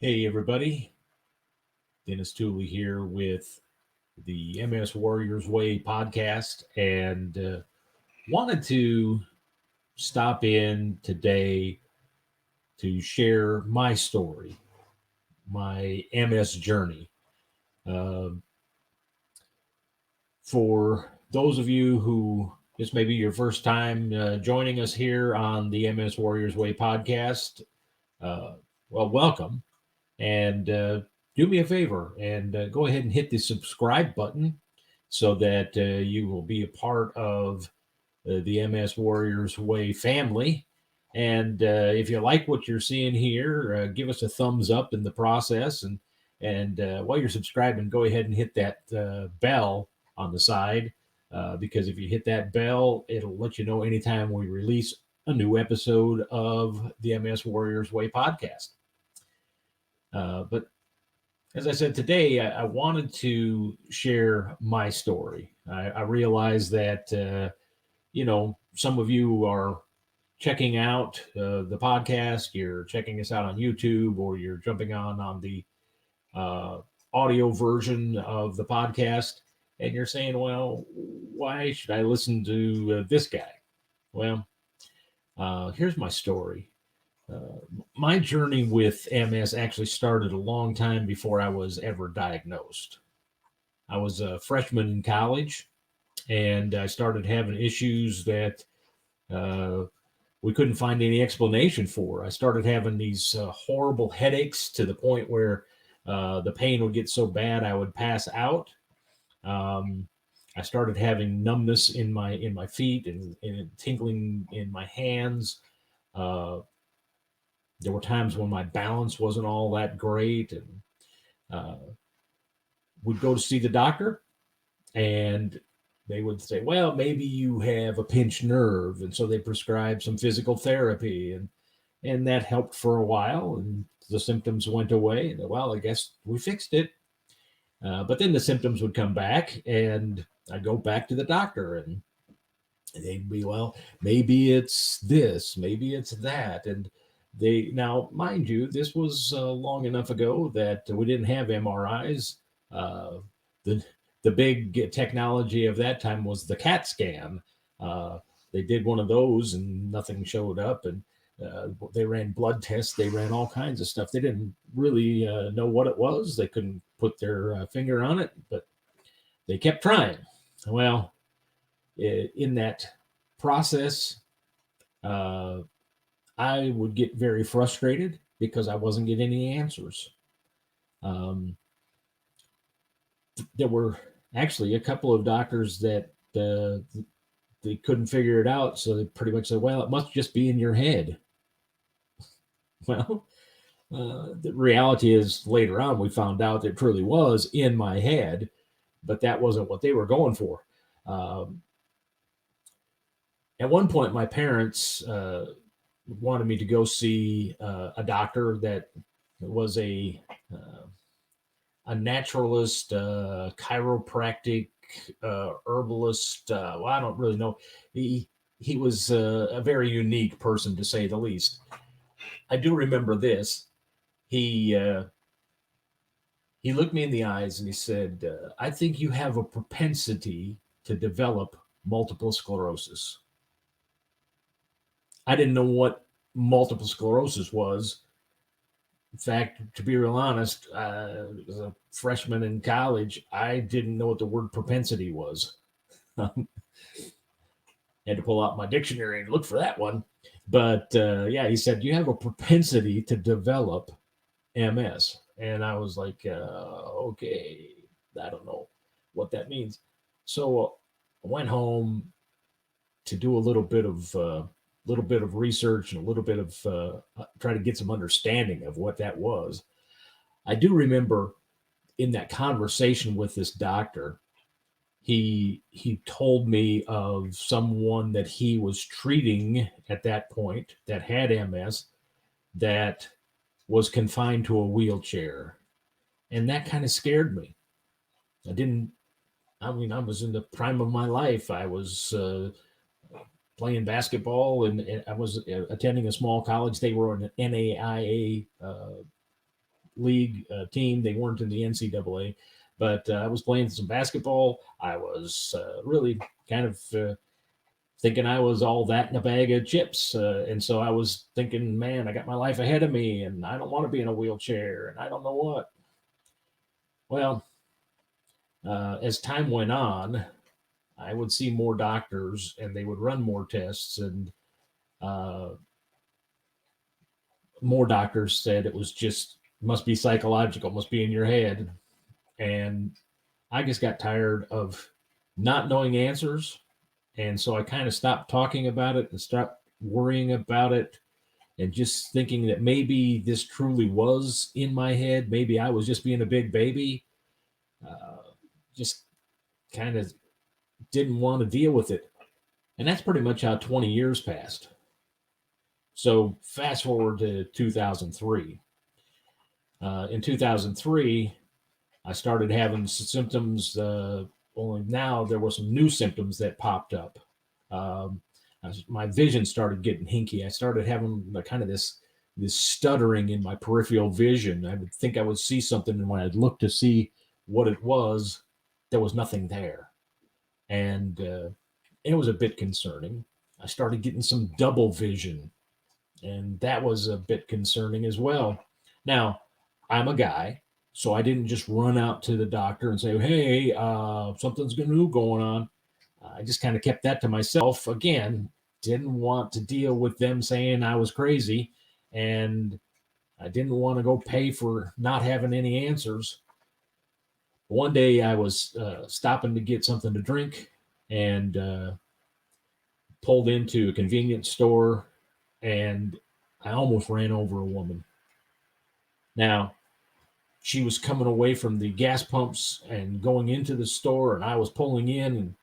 Hey, everybody. Dennis Tooley here with the MS Warriors Way podcast and wanted to stop in today to share my story, my MS journey. Uh, for those of you who this may be your first time joining us here on the MS Warriors Way podcast, uh, well, welcome. And do me a favor and go ahead and hit the subscribe button so that you will be a part of the MS Warriors Way family. And if you like what you're seeing here, give us a thumbs up in the process. And while you're subscribing, go ahead and hit that bell on the side because if you hit that bell, it'll let you know anytime we release a new episode of the MS Warriors Way podcast. But as I said today, I wanted to share my story. I realize that, some of you are checking out the podcast, you're checking us out on YouTube, or you're jumping on the uh, audio version of the podcast, and you're saying, well, why should I listen to this guy? Well, here's my story. Uh, my journey with MS actually started a long time before I was ever diagnosed. I was a freshman in college and I started having issues that uh, we couldn't find any explanation for. I started having these horrible headaches to the point where the pain would get so bad I would pass out. Um, I started having numbness in my feet and tingling in my hands. Uh, there were times when my balance wasn't all that great, and uh, would go to see the doctor, and they would say, "Well, maybe you have a pinched nerve," and so they prescribed some physical therapy, and that helped for a while, and the symptoms went away. And, well, I guess we fixed it. But then the symptoms would come back, and I'd go back to the doctor, and they'd be, well, maybe it's this, maybe it's that. And they, now, mind you, this was long enough ago that we didn't have MRIs. Uh, the, the big technology of that time was the CAT scan. Uh, they did one of those and nothing showed up. And they ran blood tests, they ran all kinds of stuff. They didn't really know what it was, they couldn't put their finger on it, but they kept trying. Well, in that process, uh, I would get very frustrated because I wasn't getting any answers. Um, there were actually a couple of doctors that they couldn't figure it out, so they pretty much said, "Well, it must just be in your head." Well, the reality is later on we found out it truly was in my head, but that wasn't what they were going for. Um, at one point, my parents wanted me to go see a doctor that was uh, a naturalist, chiropractic, herbalist. Well, I don't really know. He was a very unique person to say the least. I do remember this. He uh, he looked me in the eyes and he said, "I think you have a propensity to develop multiple sclerosis." I didn't know what multiple sclerosis was. In fact, to be real honest, as a freshman in college, I didn't know what the word propensity was. Had to pull out my dictionary and look for that one. But yeah, he said, "You have a propensity to develop MS." And I was like, okay, I don't know what that means. So I went home to do a little bit of research and a little bit of try to get some understanding of what that was. I do remember in that conversation with this doctor, he told me of someone that he was treating at that point that had MS that was confined to a wheelchair, and that kind of scared me. I didn't. I mean, I was in the prime of my life. I was playing basketball, and I was attending a small college. They were an NAIA league team. They weren't in the NCAA, but I was playing some basketball. I was really kind of thinking I was all that in a bag of chips. And so I was thinking, man, I got my life ahead of me and I don't want to be in a wheelchair and I don't know what. Well, as time went on, I would see more doctors and they would run more tests, and uh, more doctors said it was just must be psychological, must be in your head. And I just got tired of not knowing answers. And so I kind of stopped talking about it and stopped worrying about it and just thinking that maybe this truly was in my head. Maybe I was just being a big baby. Just kind of didn't want to deal with it. And that's pretty much how 20 years passed. So fast forward to 2003. In 2003, I started having symptoms. Only now there were some new symptoms that popped up. Um, my vision started getting hinky. I started having kind of this stuttering in my peripheral vision. I would think I would see something, and when I'd look to see what it was, there was nothing there, and it was a bit concerning. I started getting some double vision, and that was a bit concerning as well. Now, I'm a guy, so I didn't just run out to the doctor and say, "Hey, something's new going on." I just kind of kept that to myself. Again, didn't want to deal with them saying I was crazy, and I didn't want to go pay for not having any answers. One day I was stopping to get something to drink and pulled into a convenience store, and I almost ran over a woman. Now, she was coming away from the gas pumps and going into the store, and I was pulling in, and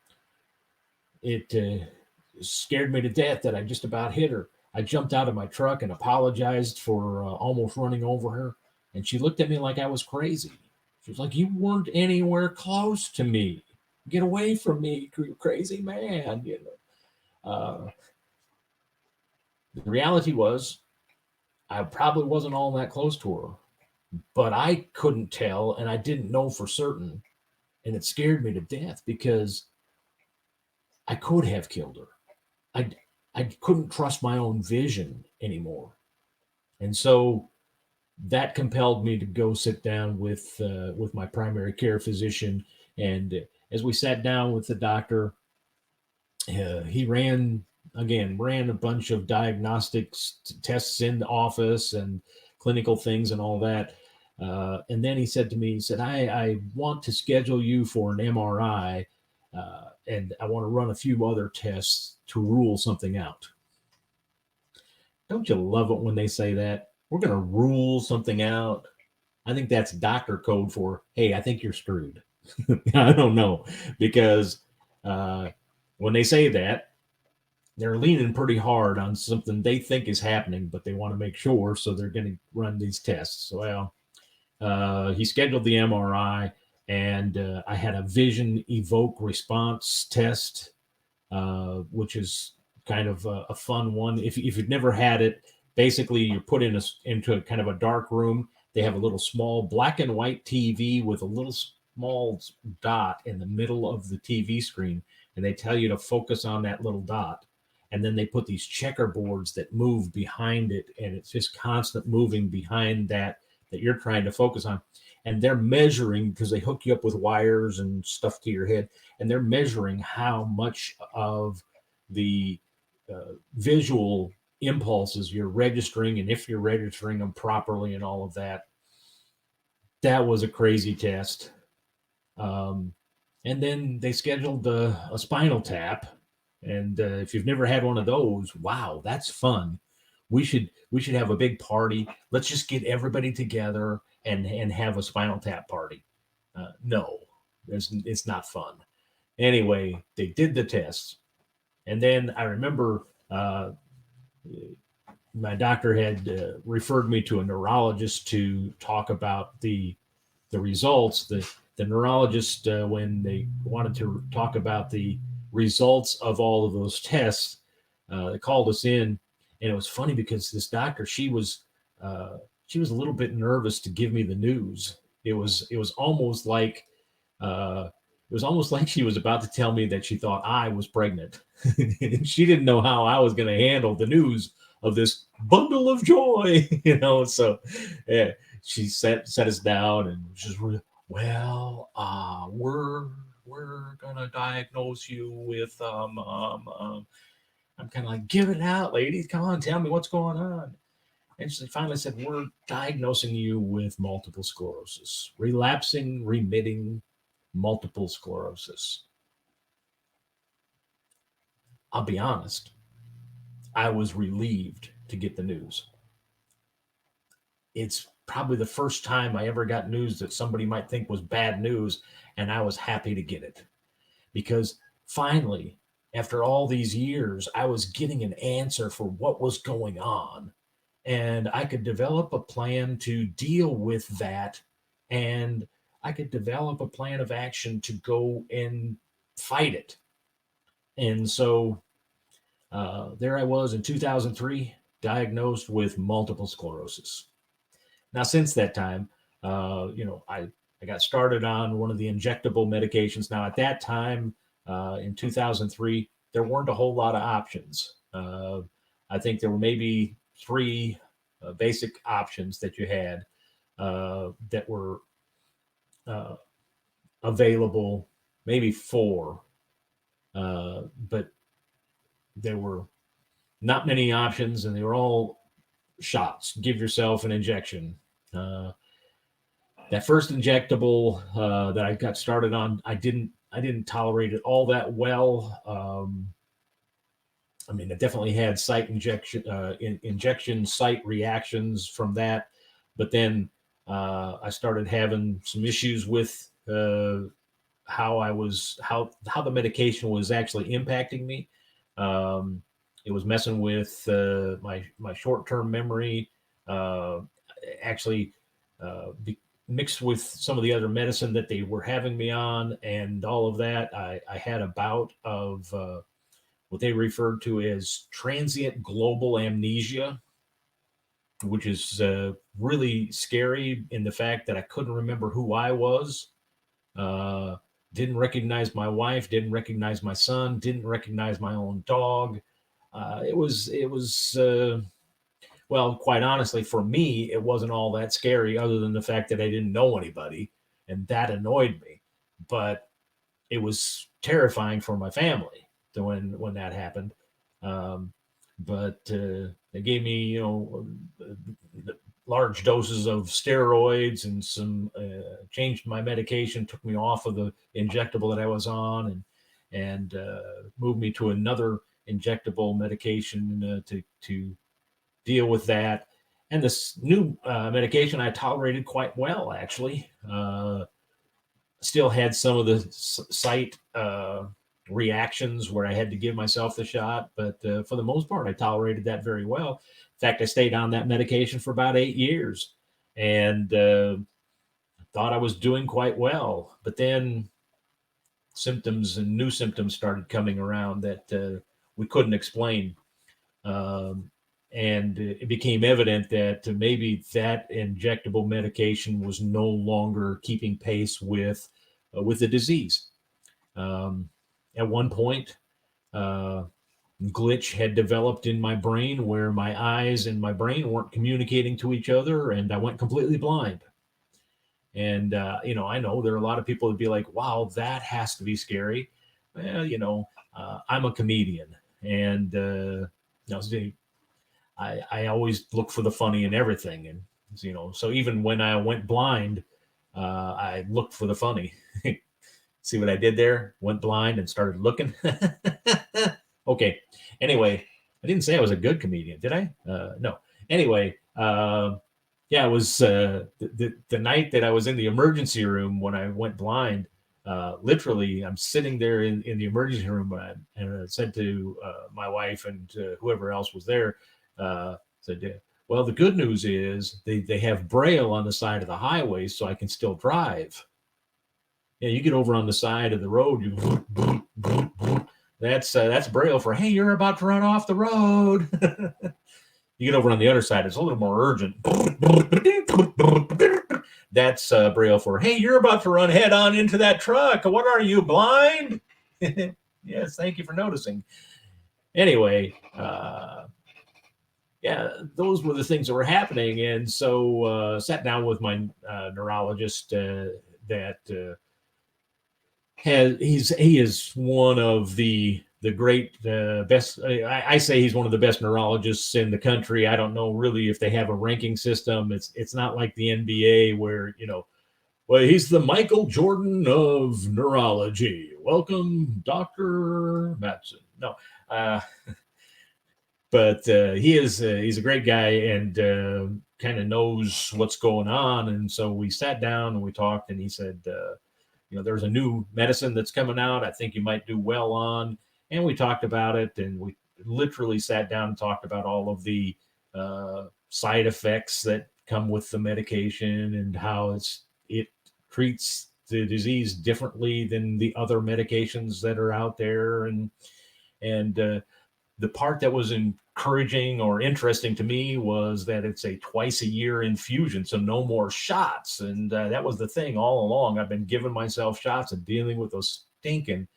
it scared me to death that I just about hit her. I jumped out of my truck and apologized for almost running over her, and she looked at me like I was crazy. She was like, "You weren't anywhere close to me. Get away from me, you crazy man." The reality was, I probably wasn't all that close to her, but I couldn't tell, and I didn't know for certain, and it scared me to death because I could have killed her. I couldn't trust my own vision anymore, and so that compelled me to go sit down with my primary care physician. And as we sat down with the doctor, he ran a bunch of diagnostics tests in the office and clinical things and all that. And then he said to me, he said, I want to schedule you for an MRI, and I want to run a few other tests to rule something out. Don't you love it when they say that? We're going to rule something out. I think that's doctor code for, hey, I think you're screwed. I don't know, because when they say that, they're leaning pretty hard on something they think is happening, but they want to make sure, so they're going to run these tests. Well, he scheduled the MRI, and I had a vision evoke response test, which is kind of a fun one. If you've never had it, basically you're put into a kind of a dark room. They have a little small black and white TV with a little small dot in the middle of the TV screen, and they tell you to focus on that little dot. And then they put these checkerboards that move behind it, and it's just constant moving behind that you're trying to focus on. And they're measuring, because they hook you up with wires and stuff to your head, and they're measuring how much of the visual impulses you're registering, and if you're registering them properly and all of that. That was a crazy test. And then they scheduled a spinal tap. And if you've never had one of those, wow, that's fun. We should have a big party. Let's just get everybody together and have a spinal tap party. No, it's not fun. Anyway, they did the tests, and then I remember my doctor had referred me to a neurologist to talk about the results. The neurologist, when they wanted to talk about the results of all of those tests, they called us in, and it was funny because this doctor, she was she was a little bit nervous to give me the news. It was almost like uh, it was almost like she was about to tell me that she thought I was pregnant. She didn't know how I was going to handle the news of this bundle of joy, So, yeah, she set us down and just, well, we're gonna diagnose you with I'm kind of like, give it out, ladies, come on, tell me what's going on. And she finally said, we're diagnosing you with multiple sclerosis, relapsing, remitting multiple sclerosis. I'll be honest, I was relieved to get the news. It's probably the first time I ever got news that somebody might think was bad news, and I was happy to get it because finally, after all these years, I was getting an answer for what was going on, and I could develop a plan to deal with that, and I could develop a plan of action to go and fight it. And so there I was in 2003, diagnosed with multiple sclerosis. Now, since that time, I got started on one of the injectable medications. Now, at that time, in 2003, there weren't a whole lot of options. I think there were maybe three basic options that you had that were uh, available, maybe four, but there were not many options, and they were all shots. Give yourself an injection. That first injectable that I got started on, I didn't tolerate it all that well. I mean, it definitely had injection site reactions from that, but then I started having some issues with how the medication was actually impacting me. Um, it was messing with my short term memory. Uh, Actually, mixed with some of the other medicine that they were having me on, and all of that, I had a bout of what they referred to as transient global amnesia, which is really scary in the fact that I couldn't remember who I was. Uh, didn't recognize my wife, didn't recognize my son, didn't recognize my own dog. It was well, quite honestly, for me, it wasn't all that scary, other than the fact that I didn't know anybody, and that annoyed me. But it was terrifying for my family when that happened. Um, but they gave me, large doses of steroids and some changed my medication, took me off of the injectable that I was on, and moved me to another injectable medication to deal with that. And this new medication I tolerated quite well, actually. Still had some of the site reactions where I had to give myself the shot, but for the most part, I tolerated that very well. In fact, I stayed on that medication for about 8 years and thought I was doing quite well. But then symptoms and new symptoms started coming around that we couldn't explain. Um, and it became evident that maybe that injectable medication was no longer keeping pace with the disease. Um, at one point, uh, glitch had developed in my brain where my eyes and my brain weren't communicating to each other, and I went completely blind. And I know there are a lot of people that be like, "Wow, that has to be scary." Well, I'm a comedian, and I always look for the funny in everything, and so even when I went blind, I looked for the funny. See what I did there? Went blind and started looking. Okay. Anyway, I didn't say I was a good comedian, did I? No. Anyway, yeah, it was the night that I was in the emergency room when I went blind. Literally, I'm sitting there in the emergency room, and I said to my wife and whoever else was there, said, "Well, the good news is they have Braille on the side of the highway, so I can still drive." Yeah, you get over on the side of the road, that's Braille for, "Hey, you're about to run off the road." You get over on the other side, it's a little more urgent. That's Braille for, hey, you're about to run head on into that truck. What are you, blind? Yes, thank you for noticing. Anyway, yeah, those were the things that were happening. And so sat down with my neurologist that he is one of the great best. I say he's one of the best neurologists in the country. I don't know really if they have a ranking system. It's not like the NBA where well, he's the Michael Jordan of neurology. Welcome, Dr. Matson. No, uh, but he's a great guy and kind of knows what's going on. And so we sat down and we talked, and he said, there's a new medicine that's coming out. I think you might do well on. And we talked about it, and we literally sat down and talked about all of the side effects that come with the medication and how it treats the disease differently than the other medications that are out there. And the part that was encouraging or interesting to me was that it's a twice a year infusion, so no more shots. And that was the thing all along. I've been giving myself shots and dealing with those stinking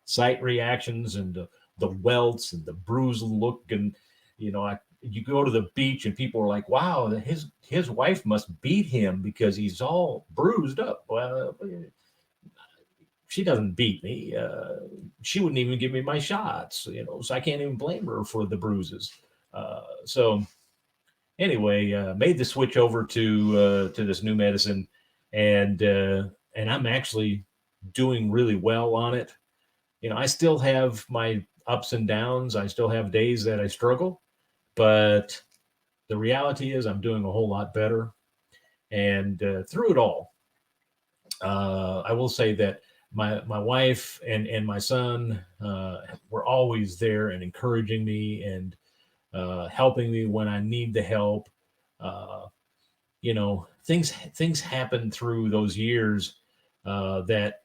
site reactions and the welts and the bruised look. And you go to the beach and people are like, wow, his wife must beat him because he's all bruised up. Well, she doesn't beat me. She wouldn't even give me my shots, so I can't even blame her for the bruises. So anyway, made the switch over to this new medicine, and I'm actually doing really well on it. I still have my ups and downs. I still have days that I struggle, but the reality is I'm doing a whole lot better. And through it all, I will say that my wife and my son were always there and encouraging me and helping me when I need the help. Things happen through those years that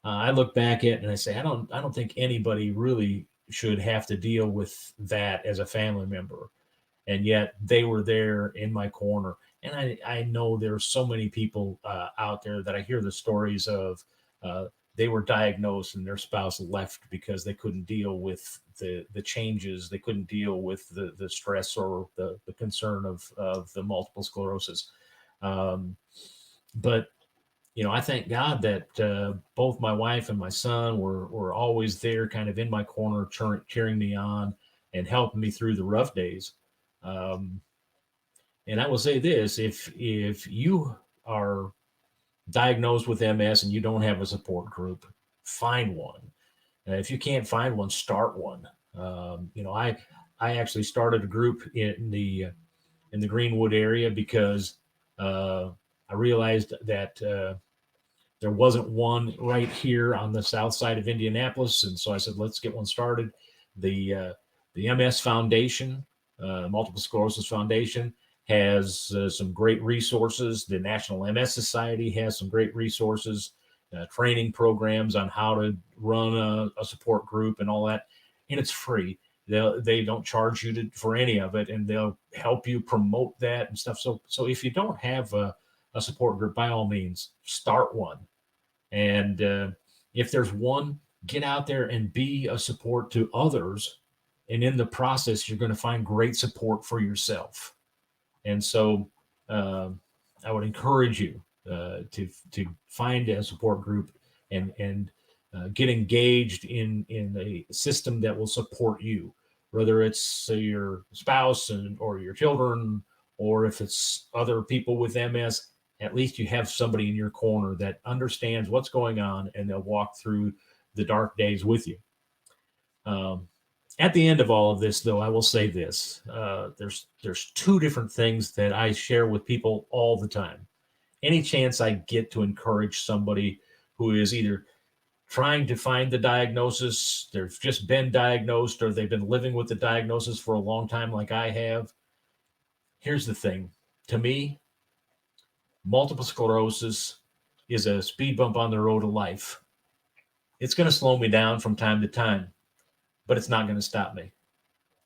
I look back at and I say, I don't think anybody really should have to deal with that as a family member. And yet they were there in my corner. And I know there's so many people out there that I hear the stories of. They were diagnosed and their spouse left because they couldn't deal with the changes. They couldn't deal with the stress or the concern of the multiple sclerosis. Um, but I thank God that both my wife and my son were always there, kind of in my corner, cheering me on and helping me through the rough days. Um, and I will say this: if you are diagnosed with MS and you don't have a support group, find one. If you can't find one, start one. I actually started a group in the Greenwood area because I realized that there wasn't one right here on the south side of Indianapolis, and so I said, let's get one started. The MS Foundation, Multiple Sclerosis Foundation, has some great resources. The National MS Society has some great resources, training programs on how to run a support group and all that, and it's free. They don't charge you for any of it, and they'll help you promote that and stuff. So if you don't have a support group, by all means, start one. And if there's one, get out there and be a support to others. And in the process, you're going to find great support for yourself. And so I would encourage you to find a support group and get engaged in a system that will support you, whether it's your spouse or your children, or if it's other people with MS. At least you have somebody in your corner that understands what's going on, and they'll walk through the dark days with you. At the end of all of this, though, I will say this: there's two different things that I share with people all the time. Any chance I get to encourage somebody who is either trying to find the diagnosis, they've just been diagnosed, or they've been living with the diagnosis for a long time, like I have. Here's the thing: to me, multiple sclerosis is a speed bump on the road to life. It's going to slow me down from time to time, but it's not going to stop me.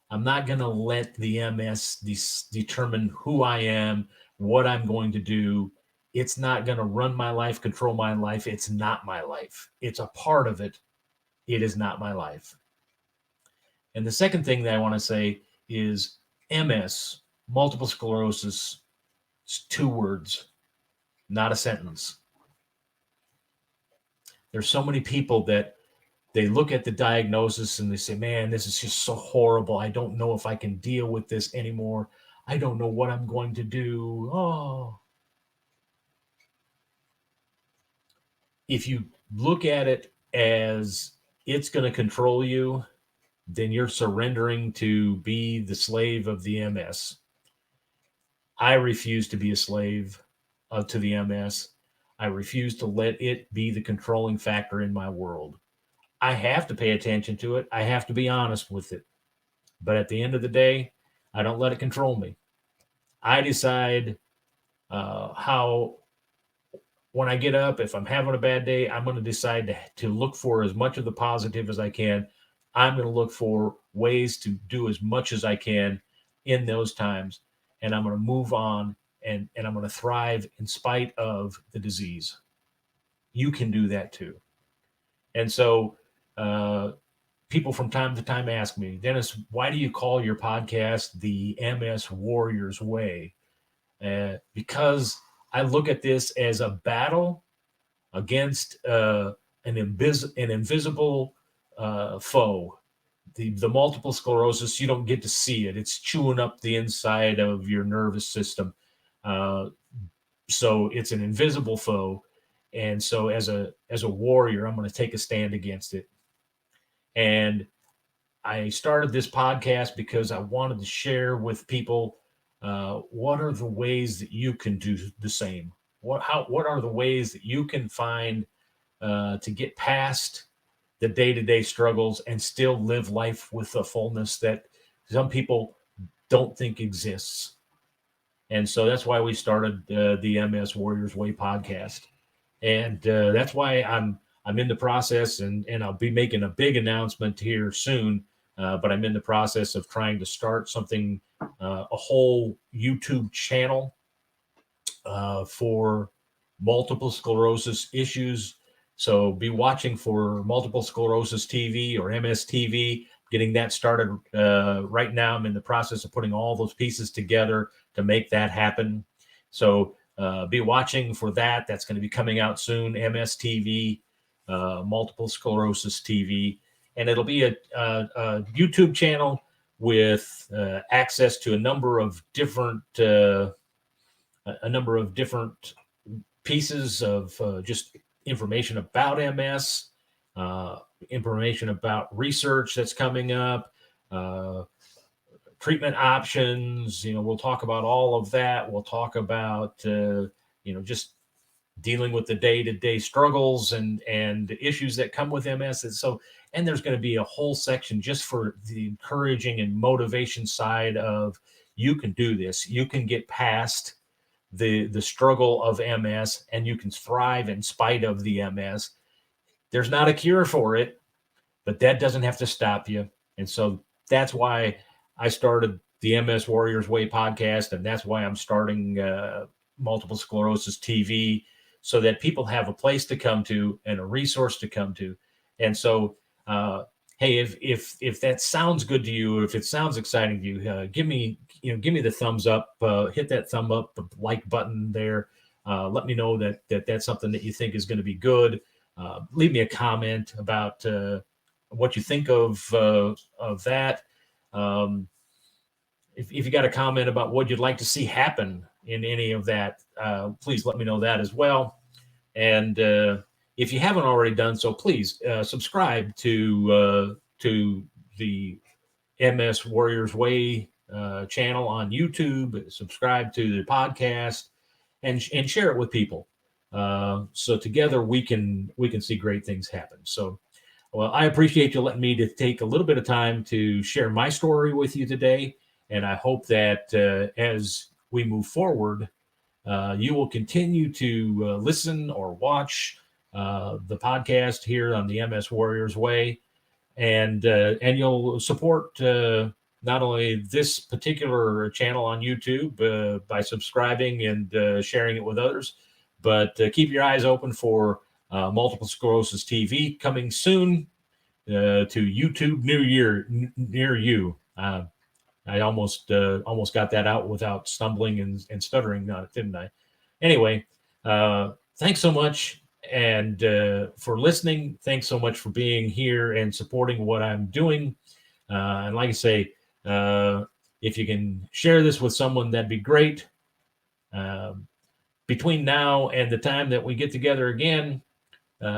I'm not going to let the MS determine who I am, what I'm going to do. It's not going to run my life, control my life. It's not my life. It's a part of it. It is not my life. And the second thing that I want to say is MS, multiple sclerosis, it's 2 words, not a sentence. There's so many people that they look at the diagnosis and they say, man, this is just so horrible. I don't know if I can deal with this anymore. I don't know what I'm going to do. Oh, if you look at it as it's going to control you, then you're surrendering to be the slave of the MS. I refuse to be a slave to the MS. I refuse to let it be the controlling factor in my world. I have to pay attention to it. I have to be honest with it. But at the end of the day, I don't let it control me. I decide how, when I get up, if I'm having a bad day, I'm going to decide to look for as much of the positive as I can. I'm going to look for ways to do as much as I can in those times. And I'm going to move on, and I'm going to thrive in spite of the disease. You can do that too. And so, people from time to time ask me, Dennis, why do you call your podcast the MS Warriors Way? Because I look at this as a battle against an invisible foe. The multiple sclerosis, you don't get to see it. It's chewing up the inside of your nervous system. So it's an invisible foe. And so as a warrior, I'm going to take a stand against it. And I started this podcast because I wanted to share with people what are the ways that you can do the same. What are the ways that you can find to get past the day-to-day struggles and still live life with a fullness that some people don't think exists. And so that's why we started the MS Warriors Way podcast. And that's why I'm in the process, and I'll be making a big announcement here soon. But I'm in the process of trying to start something, a whole YouTube channel for multiple sclerosis issues. So be watching for Multiple Sclerosis TV or MSTV, getting that started right now. I'm in the process of putting all those pieces together to make that happen. So be watching for that. That's going to be coming out soon. MSTV, Multiple Sclerosis TV, and it'll be a YouTube channel with access to a number of different pieces of just information about MS, information about research that's coming up, treatment options. We'll talk about all of that. We'll talk about just dealing with the day-to-day struggles and issues that come with MS. And there's going to be a whole section just for the encouraging and motivation side of, you can do this. You can get past the struggle of MS, and you can thrive in spite of the MS. There's not a cure for it, but that doesn't have to stop you. And so that's why I started the MS Warriors Way podcast, and that's why I'm starting Multiple Sclerosis TV, so that people have a place to come to and a resource to come to. And so, hey, if that sounds good to you, if it sounds exciting to you, give me the thumbs up, hit that thumb up, like button there. Let me know that that's something that you think is going to be good. Leave me a comment about what you think of that. If you got a comment about what you'd like to see happen in any of that, please let me know that as well. And if you haven't already done so, please subscribe to the MS Warriors Way channel on YouTube. Subscribe to the podcast and share it with people. So together we can see great things happen. So, well, I appreciate you letting me to take a little bit of time to share my story with you today. And I hope that as we move forward, you will continue to listen or watch the podcast here on the MS Warriors Way, and you'll support not only this particular channel on YouTube by subscribing and sharing it with others, but keep your eyes open for Multiple Sclerosis TV coming soon to YouTube near you. I almost got that out without stumbling and stuttering, didn't I? Anyway, thanks so much and for listening. Thanks so much for being here and supporting what I'm doing. And like I say, if you can share this with someone, that'd be great. Between now and the time that we get together again,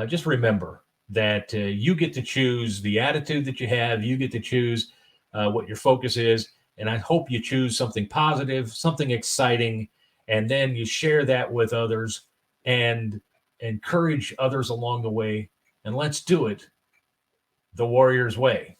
just remember that you get to choose the attitude that you have. You get to choose what your focus is. And I hope you choose something positive, something exciting, and then you share that with others and encourage others along the way. And let's do it the Warrior's way.